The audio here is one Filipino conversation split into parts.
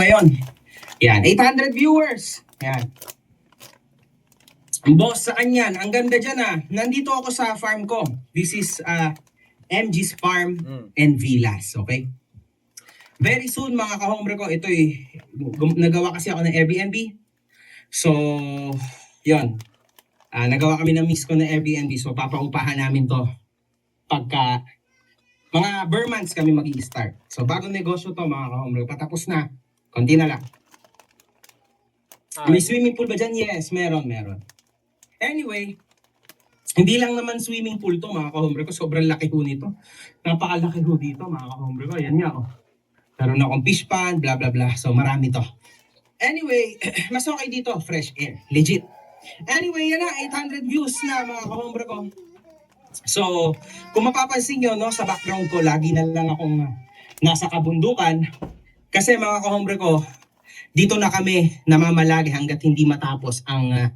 Ngayon, yan, 800 viewers. Yan. Boss sa kanyan, ang ganda dyan nandito ako sa farm ko. This is MG's Farm and Villas, okay? Very soon mga ka-hombre ko, ito nagawa kasi ako ng Airbnb. So, yon. Nagawa kami ng miss ko ng Airbnb, so papaupahan namin to pagka mga months kami mag-i-start. So, bagong negosyo to mga ka-hombre, patapos na. Konti na lang. May swimming pool ba dyan? Yes, meron. Anyway, hindi lang naman swimming pool to mga ka-hombre ko. Sobrang laki ho nito. Napakalaki ho dito mga ka-hombre ko. Yan nga Meron akong fish pond, blah blah blah. So marami to. Anyway, mas okay dito. Fresh air. Legit. Anyway, yan 800 views na mga ka-hombre ko. So, kung mapapansin nyo, sa background ko, lagi na lang akong nasa kabundukan. Kasi mga ka-hombre ko, dito na kami namamalagi hanggat hindi matapos ang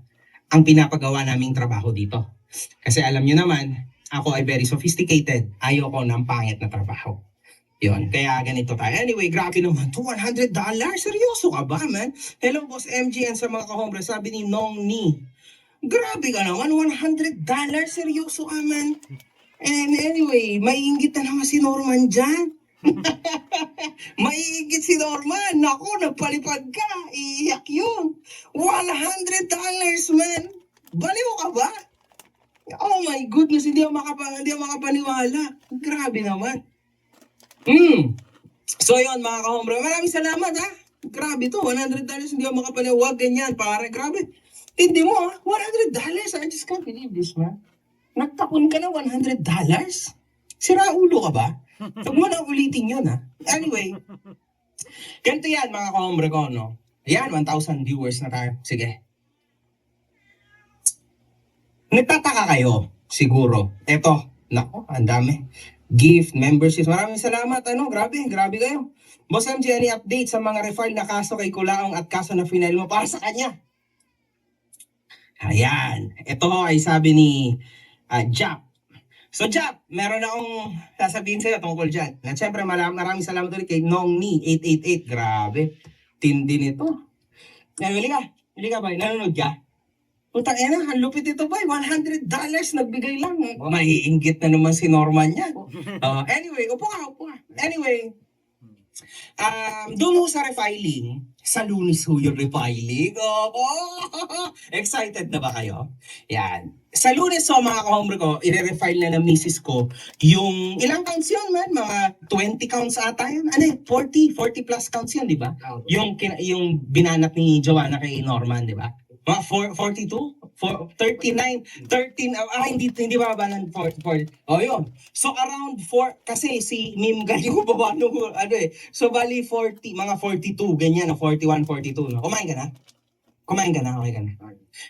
pinapagawa naming trabaho dito. Kasi alam nyo naman, ako ay very sophisticated. Ayoko ng pangit na trabaho. Yun, kaya ganito tayo. Anyway, grabe naman. $200? Seryoso ka ba, man? Hello, Boss MGN sa mga ka-hombre. Sabi ni Nong Ni. Grabe ka naman, $100? Seryoso ka, man? And anyway, maiinggit na naman si Norman dyan. Maiigit si Norman. Naku, nagpalipad ka. Iiyak yun. $100, man. Baliw ka ba? Oh my goodness, hindi ako makapaniwala. Grabe naman. So yun mga ka-hombre, maraming salamat Grabe to, $100 hindi ako makapaniwala. Huwag ganyan, pare. Grabe. Hindi mo $100. I just can't believe this, man. Nagtakon ka na $100? Sira ulo ka ba? Huwag mo na ulitin yun Anyway, ganito yan mga ka-hombre ko, no? Ayan, 1,000 viewers na tayo. Sige. Nagtataka kayo, siguro. Eto, nako, ang dami. Gift, memberships, maraming salamat. Grabe kayo. Boss MJ, any update sa mga refile na kaso kay Kulaong at kaso na final mo para sa kanya? Ayan. Ito ay sabi ni Jap. So Jap, meron akong sasabihin sa'yo tungkol dyan. At syempre maraming salamat ulit kay Nong Ni 888. Grabe. Tindi nito. Hili ka ba? Nanonood ka? Putang ina, ang lupit ito ba? $100 nagbigay lang. Maiinggit na naman si Norman niya. Anyway, upo ka. Anyway, doon ho sa refiling, sa Lunes ho yung refiling. Excited na ba kayo? Yan. Sa Lunes mga ka-hombre ko, i-refile na ng misis ko yung ilang counts yun, man? Mga 20 counts ata yun. 40 plus counts yun, di ba? Yung binanat ni Joanna kay Norman, di ba? Mga 42? 39, 13, hindi ba ng 40? Yun. So around 4, kasi si Mim galing ko baba nung, So bali 40, mga 42, ganyan, 41, 42, no? Kumain ka na? Okay ka na.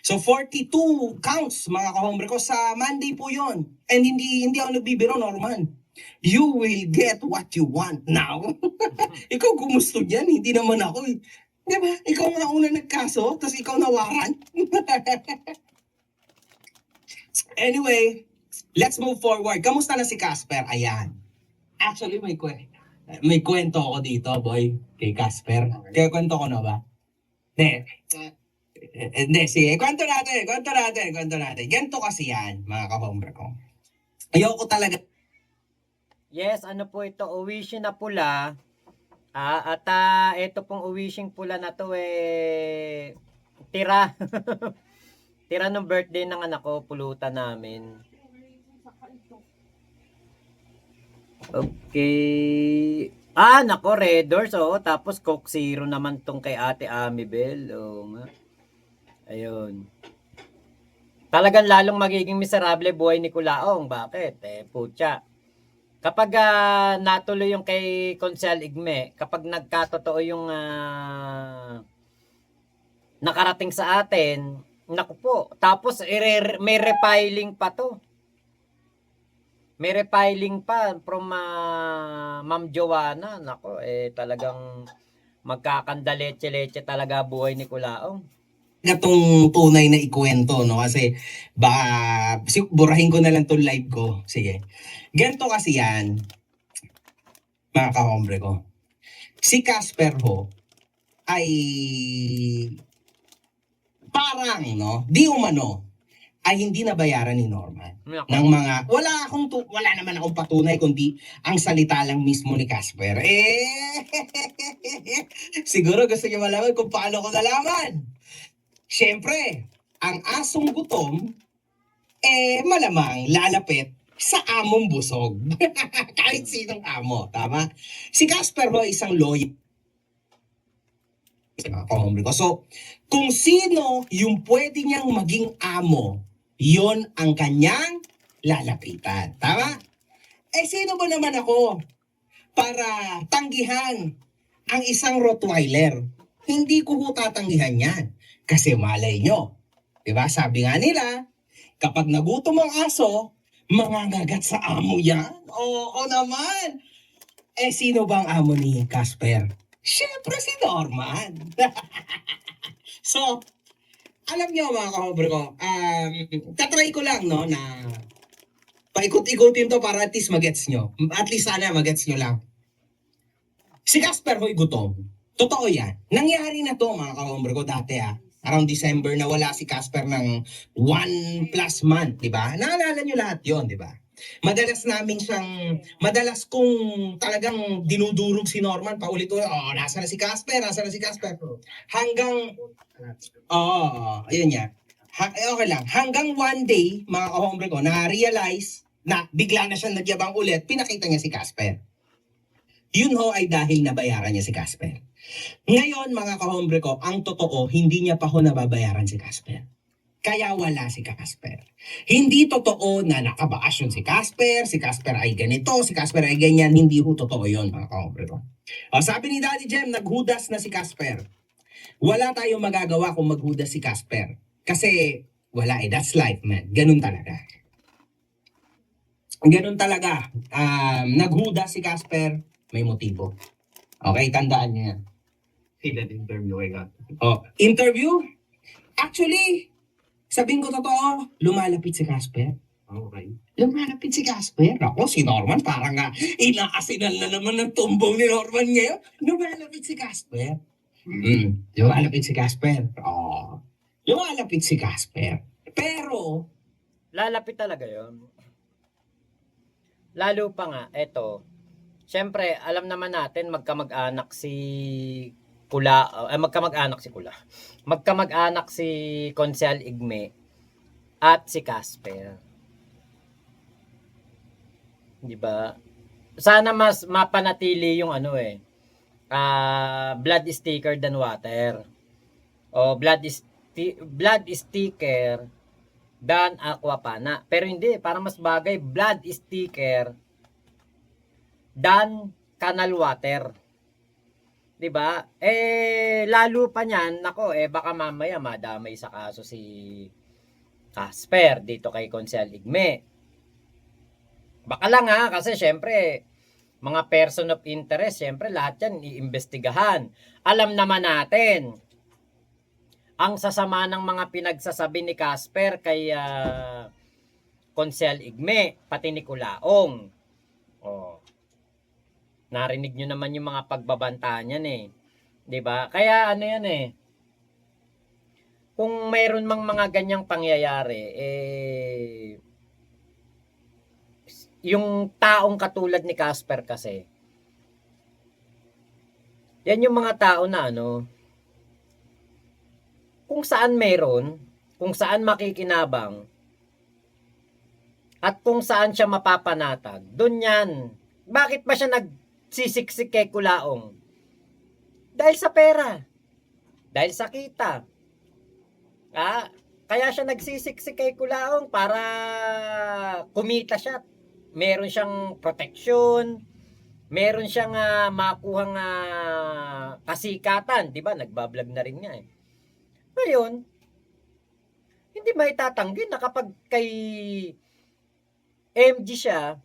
So 42 counts, mga ka-hombre ko, sa Monday po yon. And hindi ako nagbibiro, Norman. You will get what you want now. Ikaw gumusto dyan, hindi naman ako Diba? Ikaw nga una nagkaso, tapos ikaw nawaran. Anyway, let's move forward. Kamusta na si Casper? Ayan. Actually, may kwento ako dito, boy, kay Casper. Kaya kwento ko na ba? Hindi, sige. Kwento natin. Ganito kasi yan, mga ka-hombre ko. Ayoko talaga. Yes, ano po ito? Uwishin na pula. At ito pong uwishing pula na to tira. Tira ng birthday ng anak ko, pulutan namin. Okay. Nako, Red Doors, tapos Coke Zero naman tong kay Ate Amibel. Nga. Ayun. Talagang lalong magiging miserable buhay ni Kulaong. Bakit? Putya. Kapag natuloy yung kay Consel Igme, kapag nagkatotoo yung nakarating sa atin, naku po, tapos may repiling pa to. May repiling pa from Ma'am Joanna. Naku, talagang magkakandaleche-leche talaga buhay ni Kulaong. Itong tunay na ikwento, no? Kasi baka burahin ko na lang itong live ko. Sige. Ganito kasi yan, mga ka-hombre ko. Si Casper ho, ay parang, no, di umano, ay hindi nabayaran ni Norman Nako. ng mga wala naman akong patunay kundi ang salita lang mismo ni Casper. Siguro gusto niyo malaman kung paano ko nalaman. Siyempre, ang asong gutom malamang lalapit sa among busog. Kahit sinong amo, tama? Si Casper ho isang lawyer. So, kung sino yung pwede niyang maging amo, yon ang kanyang lalapitan. Tama? Sino ba naman ako para tanggihan ang isang Rottweiler? Hindi ko ho tatanggihan yan. Kasi malay nyo. Diba? Sabi nga nila, kapag nagutom ang aso, mangangagat sa amo yan. Oo naman. Sino bang amo ni Casper? Siyempre si Norman. So, alam niyo mga kahobre ko, tatry ko lang no na paikot-ikutin to para at least magets nyo. At least sana magets nyo lang. Si Casper ho'y gutom. Totoo yan. Nangyari na to mga kahobre ko dati Around December na wala si Casper ng 1+ month, di ba? Naalala nyo lahat yon, di ba? Madalas kong talagang dinudurog si Norman paulit-ulit. Nasa na si Casper, nasa na si Casper. Hanggang, ayun niya. Okay lang. Hanggang one day, mga kahombre ko, na-realize na bigla na siya nagyabang ulit, pinakita niya si Casper. Yun ho ay dahil nabayaran niya si Casper. Ngayon, mga kahombre ko, ang totoo, hindi niya pa ho nababayaran si Casper. Kaya wala si Casper. Hindi totoo na nakabakasyon si Casper ay ganito, si Casper ay ganyan. Hindi ho totoo yun, mga kahombre ko. Sabi ni Daddy Jem, naghudas na si Casper. Wala tayong magagawa kung maghudas si Casper. Kasi wala that's life, man. Ganun talaga. Ganun talaga. Naghudas si Casper, may motibo. Okay, tandaan niyo yan. See that interview I got. Interview? Actually, sabihin ko totoo, lumalapit si Casper. Okay. Lumalapit si Casper. Ako, si Norman, parang inaasinan na naman ng tumbong ni Norman ngayon. Lumalapit si Casper. Lumalapit si Casper. Lumalapit si Casper. Pero, Lalapit talaga yon. Lalo pa nga, eto, syempre, alam naman natin magkamag-anak si Magkamag-anak si Konsehal Igme at si Casper. 'Di ba? Sana mas mapanatili yung blood is thicker than water. O blood is thicker than aquapana. Pero hindi, para mas bagay, blood is thicker than canal water. 'Di ba? Lalo pa niyan, baka mamaya madamay sa kaso si Casper dito kay Konsehal Igme. Baka lang kasi syempre mga person of interest, syempre lahat 'yan iimbestigahan. Alam naman natin ang sasama ng mga pinagsasabi ni Casper kay Konsehal Igme, pati ni Kulaong. Narinig nyo naman yung mga pagbabanta niyan 'di ba? Kaya yan kung mayroon mang mga ganyang pangyayari, yung taong katulad ni Casper kasi, yan yung mga tao na kung saan meron, kung saan makikinabang, at kung saan siya mapapanatag, doon yan. Bakit ba siya nagsisiksik kay Kulaong? Dahil sa pera. Dahil sa kita. Kaya siya nagsisiksik kay Kulaong para kumita siya. Meron siyang protection. Meron siyang makuhang kasikatan. Diba? Nagbablog na rin niya Ngayon, hindi maitatanggi na kapag kay MG siya,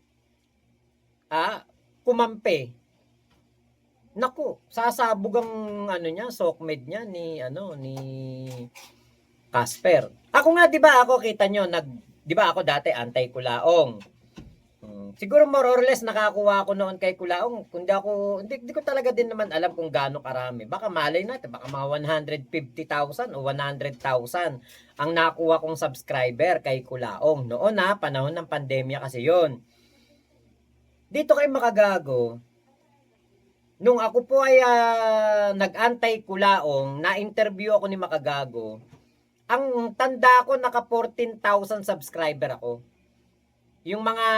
kumampi. Naku, sasabog ang sokmed niya ni Casper. Ako nga, 'di ba, kita nyo, 'di ba ako dati anti-Kulaong. Siguro more or less nakakuha ako noon kay Kulaong. Hindi ko talaga din naman alam kung gaano karami. Baka malay natin, baka mga 150,000 o 100,000 ang nakuha kong subscriber kay Kulaong. Noon panahon ng pandemya kasi yon. Dito kay Makagago, nung ako po ay nag-antay Kulaong, na-interview ako ni Makagago, ang tanda ko naka 14,000 subscriber ako. Yung mga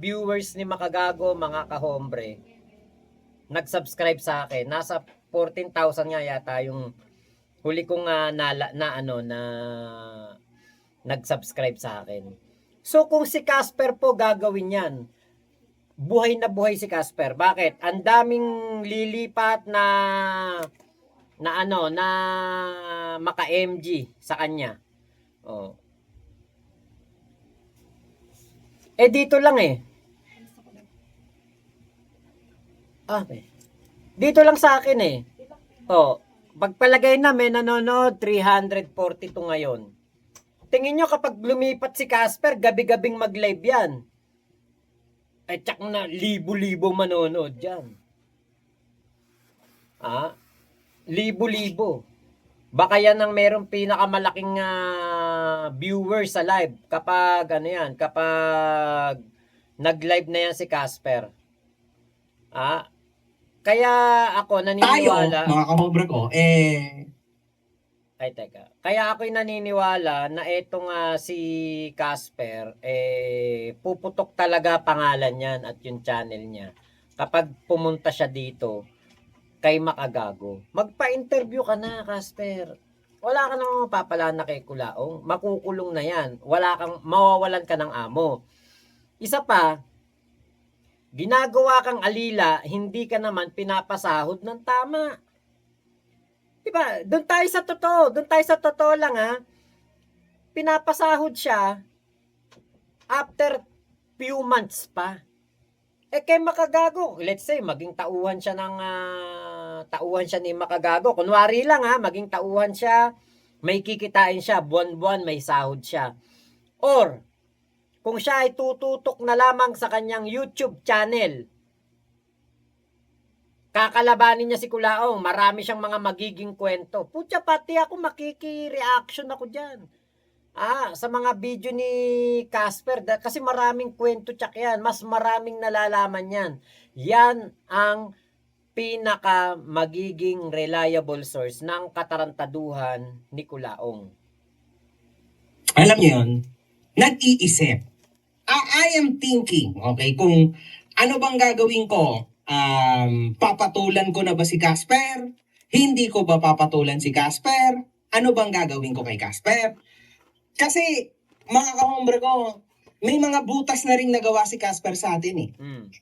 viewers ni Makagago, mga kahombre, nag-subscribe sa akin. Nasa 14,000 nga yata yung huli kong nag-subscribe sa akin. So kung si Casper po gagawin yan, buhay na buhay si Casper. Bakit? Ang daming lilipat na maka-MG sa kanya. Oh. Dito lang dito lang sa akin pagpalagay na may nanonood 342 ngayon. Tingin nyo kapag lumipat si Casper, gabi-gabing mag-live yan. Tsak na libo-libo manonood dyan. Libo-libo. Baka yan ang merong pinakamalaking viewers sa live kapag kapag nag-live na yan si Casper. Kaya ako naniniwala. Tayo, mga kahombre ko, Kaya ako'y naniniwala na etong si Casper, puputok talaga pangalan yan at yung channel niya. Kapag pumunta siya dito, kay Makagago. Magpa-interview ka na, Casper. Wala ka nang mapapala kay Kulaong. Makukulong na yan. Mawawalan ka ng amo. Isa pa, ginagawa kang alila, hindi ka naman pinapasahod ng tama. Diba? Doon tayo sa totoo lang Pinapasahod siya after few months pa. Kay Makagago, let's say, maging tauhan siya ni Makagago. Kunwari lang maging tauhan siya, may kikitain siya, buwan-buwan may sahod siya. Or, kung siya ay tututok na lamang sa kanyang YouTube channel, kakalabanin niya si Kulaong, marami siyang mga magiging kwento. Putya, pati ako makiki-reaction ako dyan. Sa mga video ni Casper, kasi maraming kwento tsak yan, mas maraming nalalaman yan. Yan ang pinaka magiging reliable source ng katarantaduhan ni Kulaong. Alam niyo yun, nag-iisip. I am thinking, okay, kung ano bang gagawin ko, papatulan ko na ba si Casper? Hindi ko ba papatulan si Casper? Ano bang gagawin ko kay Casper? Kasi, mga kahombre ko, may mga butas na rin nagawa si Casper sa atin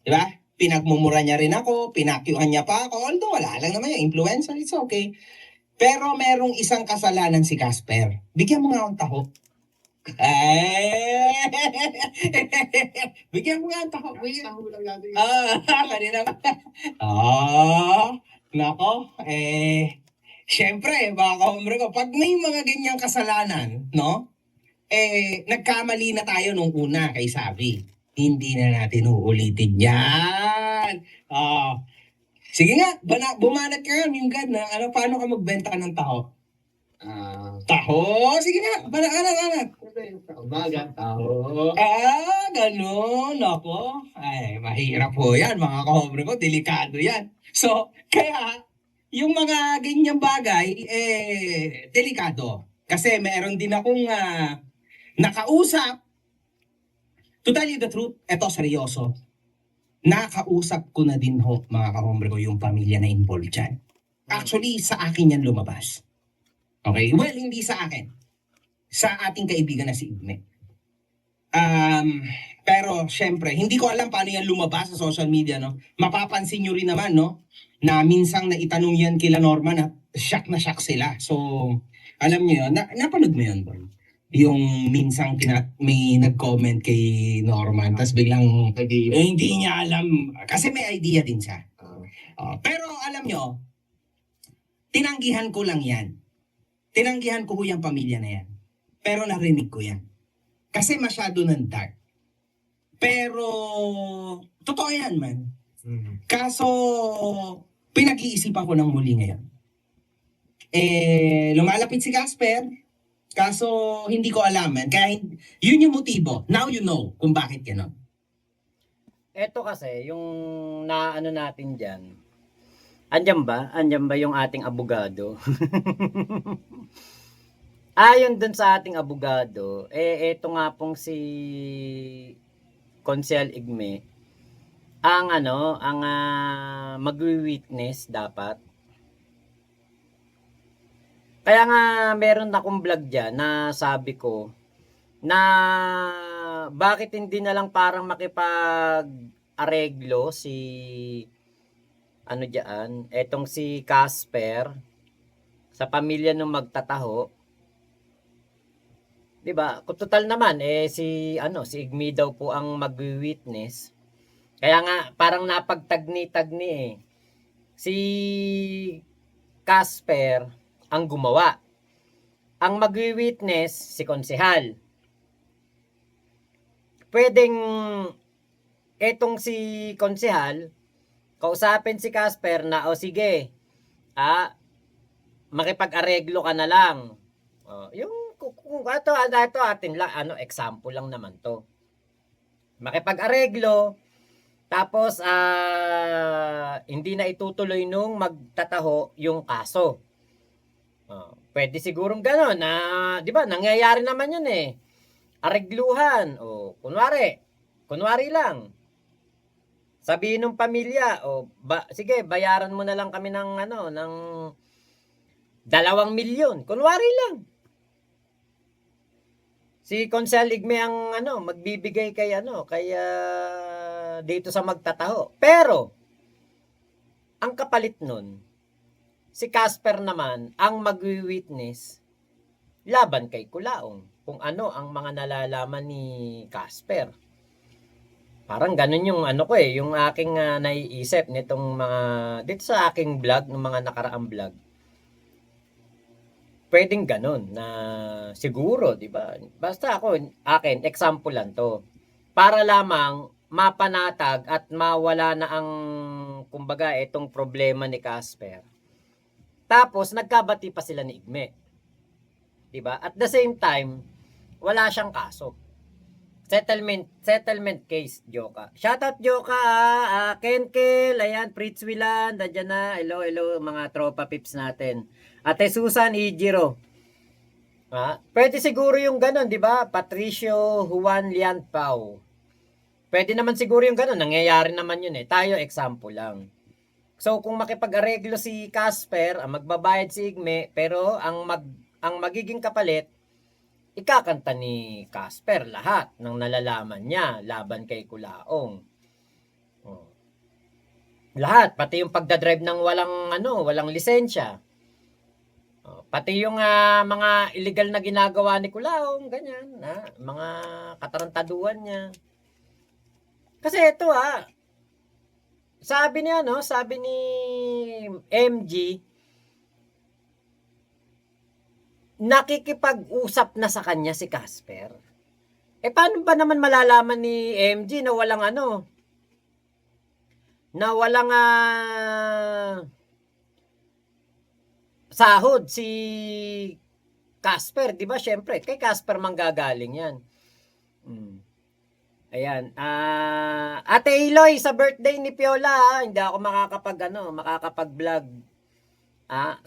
Diba? Pinagmumura niya rin ako, pinakyuhan niya pa ako. Although wala lang naman yung influencer, it's okay. Pero merong isang kasalanan si Casper. Bigyan mo nga akong taho. Bigyan mo nga ang taho. Taho lang natin. Kanina. Nako. Siyempre, mga kahombre ko, pag may mga ganyang kasalanan, no? Nagkamali na tayo nung una kay Sabi. Hindi na natin uulitin yan. Sige nga, bumanat ka nga, Minggan, na paano ka magbenta ng taho? Taho? Sige nga, banat. Umaga, taho. Ganun. Ako. Ay, mahirap po yan, mga kahombre ko. Delikado yan. So, kaya, yung mga ganyang bagay, delikado. Kasi meron din akong nakausap. To tell you the truth, eto seryoso. Nakausap ko na din mga kahombre ko, yung pamilya na involved dyan. Actually, sa akin yan lumabas. Okay? Well, hindi sa akin. Sa ating kaibigan na si Igne. Pero, syempre, hindi ko alam paano yan lumabas sa social media, no? Mapapansin nyo rin naman, no? Na minsang naitanong yan kila Norman at shock na shock sila. So, alam nyo yun. Napanood mo yun, boy? Yung minsang may nag-comment kay Norman, tapos biglang hindi niya alam. Kasi may idea din siya. Pero alam nyo, tinanggihan ko lang yan. Tinanggihan ko yung pamilya na yan. Pero narinig ko yan. Kasi masyado ng dark. Pero, totoo yan man. Mm. Kaso, pinag-iisipan ko ng muli ngayon. Lumalapit si Casper, kaso hindi ko alam man. Kaya yun yung motibo. Now you know kung bakit gano'n. Eto kasi, yung naano natin dyan, andyan ba? Andyan ba yung ating abogado? Ayon dun sa ating abogado, eto nga pong si Consel Igme, ang magwi-witness dapat. Kaya nga meron akong vlog dyan na sabi ko na bakit hindi na lang parang makipag-areglo si etong si Casper sa pamilya ng magtataho. 'Di ba? Kung total naman si Igme daw po ang magwi-witness. Kaya nga parang napagtagni-tagni Si Casper ang gumawa. Ang magwi-witness si konsehal. Pwedeng etong si konsehal kausapin si Casper na sige, makipag-areglo ka na lang. Yung kung ito atin lang example lang naman to. Makipag-areglo tapos hindi na itutuloy nung magtataho yung kaso. Pwede sigurong gano'n na 'di ba nangyayari naman 'yun aregluhan kunwari lang sabihin ng pamilya sige bayaran mo na lang kami ng ng 2 milyon kunwari lang si Consel Igme ang magbibigay kay dito sa magtataho pero ang kapalit nun si Casper naman ang magwi-witness laban kay Kulaong kung ano ang mga nalalaman ni Casper. Parang ganun yung yung aking naiisip nitong mga dito sa aking vlog, ng mga nakaraang vlog. Pwedeng ganun na siguro, 'di ba? Basta akin example lang 'to. Para lamang mapanatag at mawala na ang kumbaga itong problema ni Casper. Tapos nagkabati pa sila ni Igme. 'Di ba? At the same time, wala siyang kaso. Settlement case, Joka. Shoutout Joka, Kenkel, ayan, Fritz Wilan, nandiyan na. Hello, mga tropa pips natin. Ate Susan Ijiro. Pwede siguro yung ganun, 'di ba? Patricio Juan Lian Pau. Pwede naman siguro yung ganun, nangyayari naman yun Tayo example lang. So kung makipag-areglo si Casper, magbabayad si Igme, pero ang magiging kapalit, ikakanta ni Casper lahat ng nalalaman niya laban kay Kulaong. Lahat, pati yung pagdadrive ng walang lisensya. Pati yung mga illegal na ginagawa ni Kulaong, ganyan, mga katarantaduhan niya. Kasi ito sabi ni MG, nakikipag-usap na sa kanya si Casper. Paano ba naman malalaman ni MG na walang sahod si Casper, 'di ba? Syempre, kay Casper manggagaling 'yan. Ayan, Ate Eloy sa birthday ni Piola, hindi ako makakapag-vlog.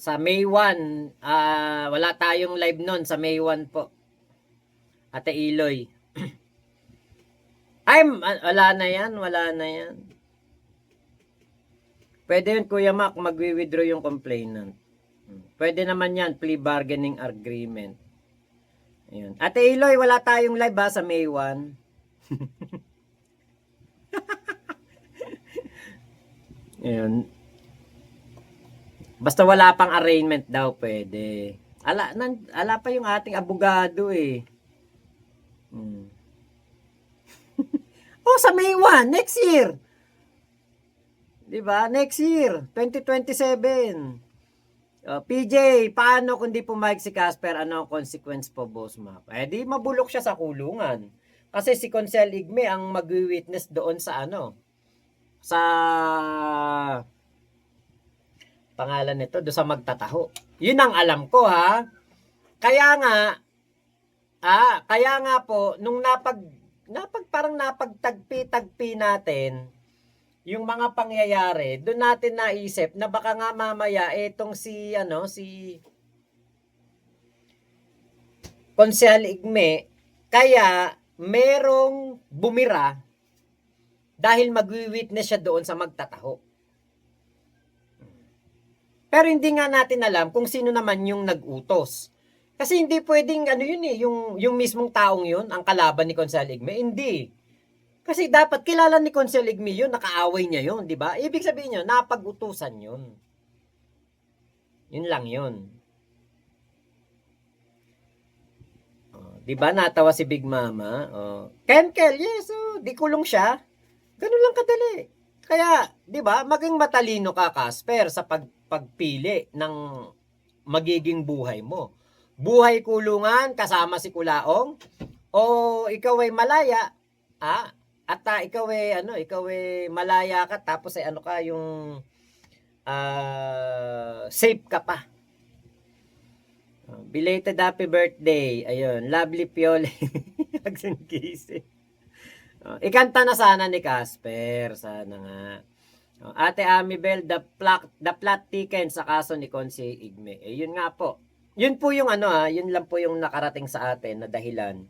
Sa May 1, wala tayong live noon sa May 1 po. Ate Eloy. Wala na yan. Pwede yun, Kuya Mac, magwi-withdraw yung complainant. Pwede naman yan, plea bargaining agreement. Ayun. Ate Eloy, wala tayong live sa May 1. Ayun. Basta wala pang arraignment daw, pwede. Ala pa yung ating abogado sa May 1, next year. 'Di ba? Next year, 2027. PJ, paano kung di pumayag si Casper? Ano ang consequence po, Boss Map? Di mabulok siya sa kulungan. Kasi si Consel Igme ang mag-witness doon sa ano, sa pangalan nito, doon sa magtataho. Yun ang alam ko ha. Kaya nga, kaya nga po, nung parang napagtagpi-tagpi natin, yung mga pangyayari, doon natin naisip na baka nga mamaya etong si Konsehal Igme, kaya merong bumira dahil magwi-witness siya doon sa magtataho. Pero hindi nga natin alam kung sino naman yung nag-utos. Kasi hindi pwedeng yung mismong taong yun, ang kalaban ni Konsehal Igme. Hindi. Kasi dapat kilala ni Consel Igme yun, nakaaway niya yun, di ba? Ibig sabihin nyo, napag-utusan yun. Yun lang yun. Di ba natawa si Big Mama? Kenkel, yes, di kulong siya. Ganun lang kadali. Kaya, di ba, maging matalino ka, Casper, sa pagpili ng magiging buhay mo. Buhay kulungan kasama si Kulaong, o ikaw ay malaya, at ikaw ay malaya ka, tapos ay yung safe ka pa. Belated happy birthday. Ayun, Lovely Piole. Nagsingkisi. Ikanta na sana ni Casper. Sana nga. Ate Amibel, the plot thickens sa kaso ni Consi Igme. Yun nga po. Yun po yung yun lang po yung nakarating sa atin na dahilan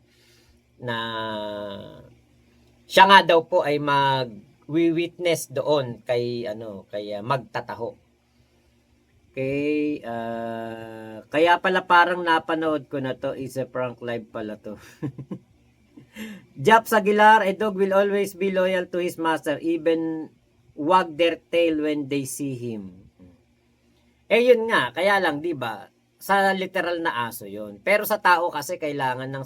na siya nga daw po ay mag-witness doon kay magtataho. Okay, kaya pala parang napanood ko na to, is a prank live pala to. Japs Aguilar, a dog will always be loyal to his master, even wag their tail when they see him. Yun nga, kaya lang, di ba? Sa literal na aso yun. Pero sa tao kasi kailangan ng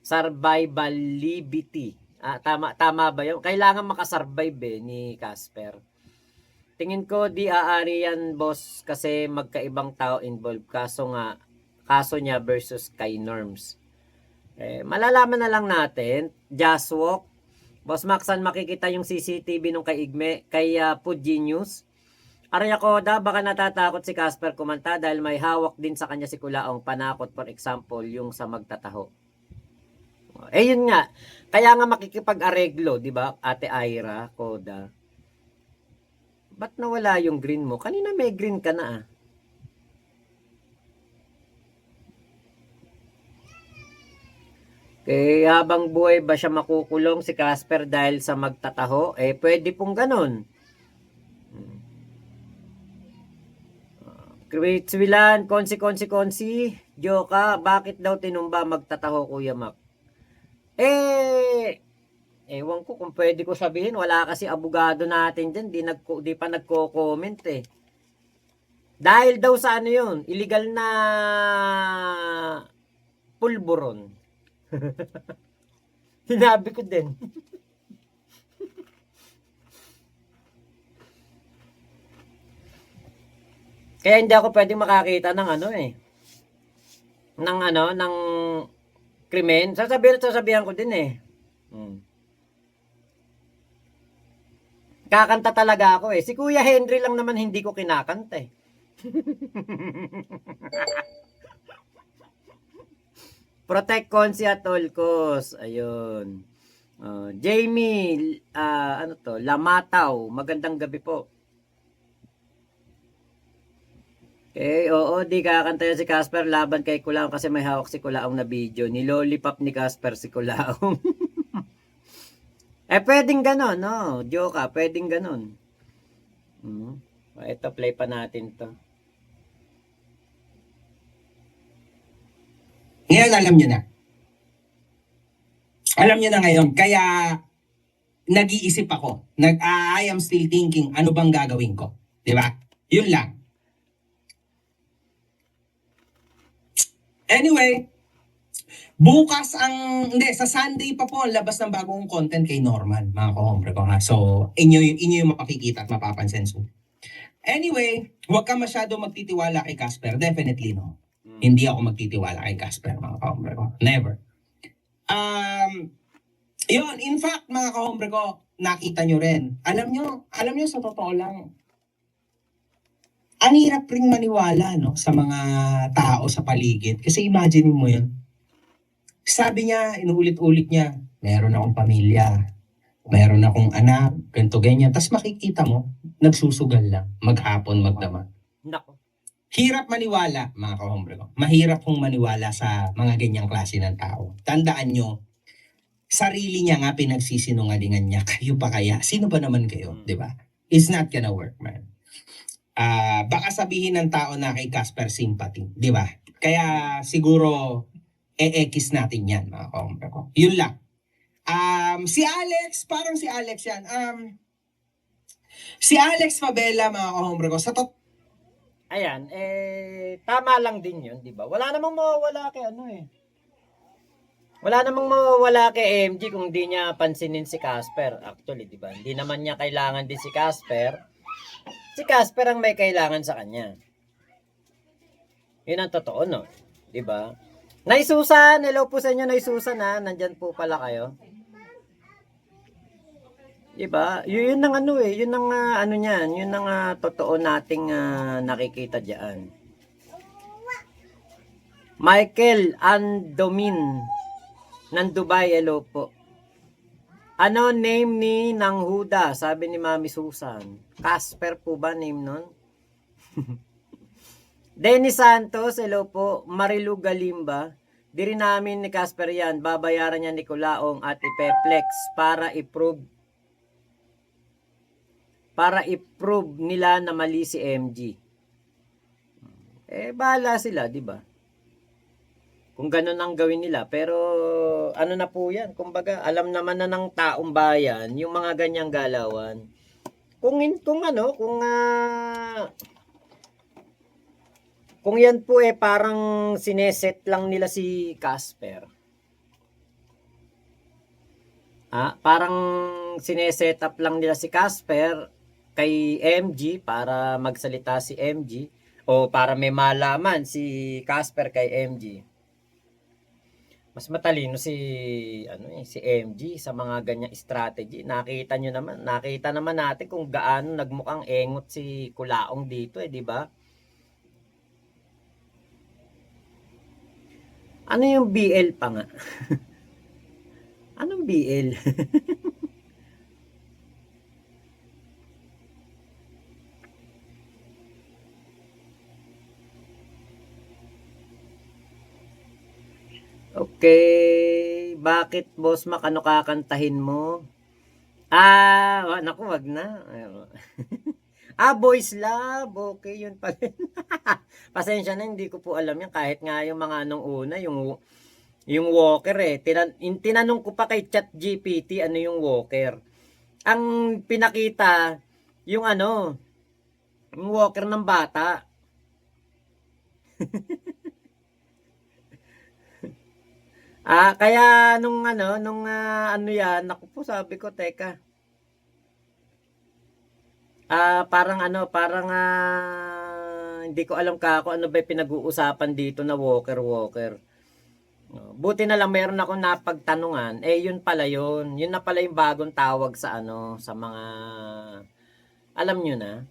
survivability. Tama ba yun? Kailangan makasurvive ni Casper. Tingin ko di aari yan, boss, kasi magkaibang tao involved. Kaso niya versus kay Norms. Malalaman na lang natin. Just walk. Boss Maxan, makikita yung CCTV nung kay Igme, kay Food Genius. Arya Koda, baka natatakot si Casper kumanta dahil may hawak din sa kanya si Kulaong panakot, for example, yung sa magtataho. Yun nga. Kaya nga makikipag-areglo, di ba, Ate Ira Koda? Ba't nawala yung green mo? Kanina may green ka na Okay, habang buhay ba siya makukulong si Casper dahil sa magtataho? Pwede pong ganun. Creates Wilan, konsi. Joka, bakit daw tinumba magtataho, Kuya Mac? Ewan ko kung pwede ko sabihin. Wala kasi abogado natin dyan. Di pa nagko-comment Dahil daw sa yun, illegal na pulburon. Sinabi ko din. Kaya hindi ako pwedeng makakita ng ng krimen. Sasabihan ko din Kakanta talaga ako Si Kuya Henry lang naman hindi ko kinakanta Protect Consi at all costs. Ayun. Jamie, Lamataw. Magandang gabi po. Oo, di kakanta yan si Casper laban kay Kulaong kasi may hawak si Kulaong na video. Nilolipop ni Casper si Kulaong. Pwedeng ganon, no? Joka, pwedeng ganon. Ito, play pa natin to. Ngayon, alam nyo na. Alam nyo na ngayon. Kaya, nag-iisip ako. I am still thinking, ano bang gagawin ko? Diba? Yun lang. Anyway, bukas sa Sunday pa po, labas ng bagong content kay Norman, mga kahombre ko ha. So, inyo yung makikita at mapapansin soon. Anyway, huwag ka masyado magtitiwala kay Casper. Definitely no. Hindi ako magtitiwala kay Casper, mga kahombre ko. Never. Yun, in fact, mga kahombre ko, nakita nyo rin. Alam nyo sa totoo lang, ang hirap ring maniwala, no, sa mga tao sa paligid. Kasi imagine mo yun. Sabi niya, inuulit-ulit niya, meron akong pamilya, meron akong anak, ganito, ganyan. Tapos makikita mo, nagsusugal lang, maghapon, magdamag. Nako. Hirap maniwala, mga kahombre ko. Mahirap kong maniwala sa mga ganyang klase ng tao. Tandaan nyo, sarili niya nga pinagsisinungalingan niya. Kayo pa kaya? Sino ba naman kayo? Di ba? It's not gonna work, man. Baka sabihin ng tao na kay Casper sympathy. Di ba? Kaya siguro, e-ekis natin yan, mga kahombre ko. Yun lang. Si Alex, parang si Alex yan. Si Alex Fabela, mga kahombre ko, Ayan, tama lang din yun, di ba? Wala namang mawawala kay ano eh. Wala namang mawawala kay MG kung di niya pansinin si Casper. Actually, di ba? Hindi naman niya kailangan din si Casper. Si Casper ang may kailangan sa kanya. Yun ang totoo, no? Di ba? Nay Susan, hello po sa inyo, Nay Susan ha. Nandyan po pala kayo. Diba? Yun ang ano eh, yun ang ano niyan, yun ang totoo nating nakikita diyan. Michael Andomin ng Dubai, hello po. Ano name ni Nang Huda? Sabi ni Mami Susan. Casper po ba name nun? Dennis Santos, hello po. Marilu Galimba. Di rin namin ni Casper yan. Babayaran niya ni Kulaong at ipeplex para i-prove nila na mali si MG. Bahala sila, di ba? Kung ganun ang gawin nila. Pero, ano na po yan? Kumbaga, alam naman na ng taong bayan, yung mga ganyang galawan. Kung yan po parang sineset lang nila si Casper. Parang sineset up lang nila si Casper kay MG para magsalita si MG o para may malaman si Casper kay MG. Mas matalino si MG sa mga ganyang strategy. Nakita naman natin kung gaano nagmukhang engot si Kulaong dito di ba? Ano yung BL pa nga? Anong BL? Okay, bakit boss Mac ano kakantahin mo? Naku, wag na. Boys Love. Okay, yun pa rin. Pasensya na, hindi ko po alam yan. Kahit nga yung mga nung una, yung Walker tinanong ko pa kay ChatGPT ano yung Walker. Ang pinakita, yung yung Walker ng bata. Kaya nung yan, naku po sabi ko, teka. Parang hindi ko alam kung ano ba pinag-uusapan dito na Walker. Buti na lang meron ako napagtanungan. Yun pala yun. Yun na pala yung bagong tawag sa sa mga alam nyo na.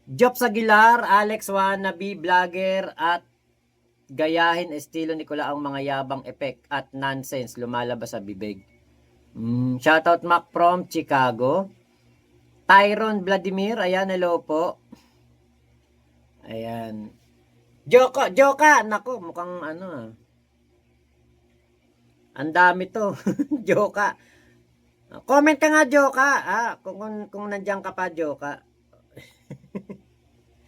Jobs Aguilar, Alex Wannabe, vlogger at gayahin estilo ni Kulaong mga yabang effect at nonsense lumalabas sa bibig. Shoutout Mac from Chicago. Tyron Vladimir, ayan, hello po. Ayan. Joka, nako, mukhang ang dami to. Joka. Comment ka nga, Joka. Kung nandiyan ka pa, Joka.